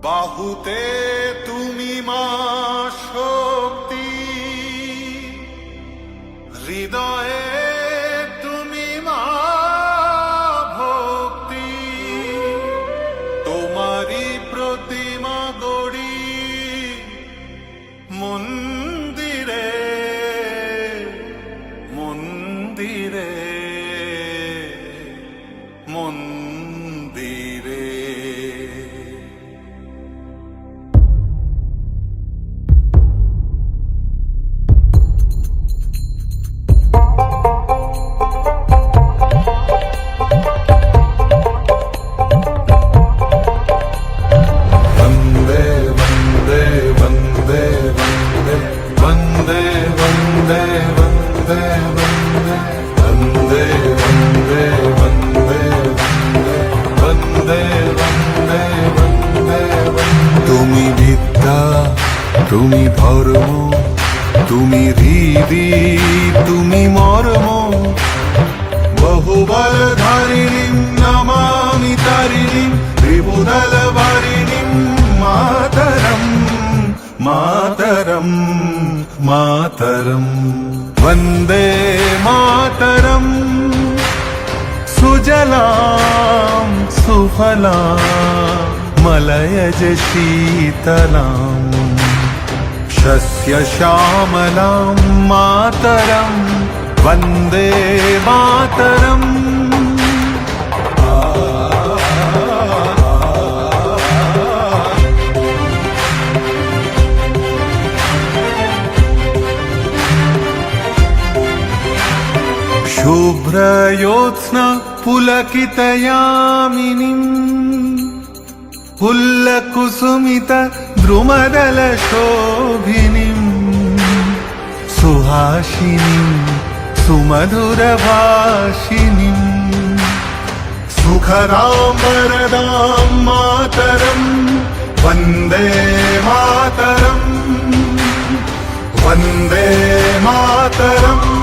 বাহুতে তুমি মা শক্তি, হৃদয়ে তুমি মা ভক্তি। তোমারই প্রতিমা গড়ি মন্দিরে মন্দিরে মন্দিরে। তুমি বিদ্যা, তুমি ধর্ম, তুমি হৃদি, তুমি মর্ম। বহুবল ধারিণীম নমামি তারিণীম, ত্রিভুদল বারিণীম মাতরম মাতরম মাতরম। वन्दे मातरम। सुजलां सुफलां मलयज शीतलां, शस्यश्यामलां मातरं वन्दे मातरम्। शुभ्रयोत्स्ना पुलकितयामिनीं, पुल्लकुसुमित द्रुमदलशोभिनीं, सुहासिनीं सुमधुरभाषिणीं, सुखदां वरदां मातरं वन्दे मातरम् वन्दे मातरम्।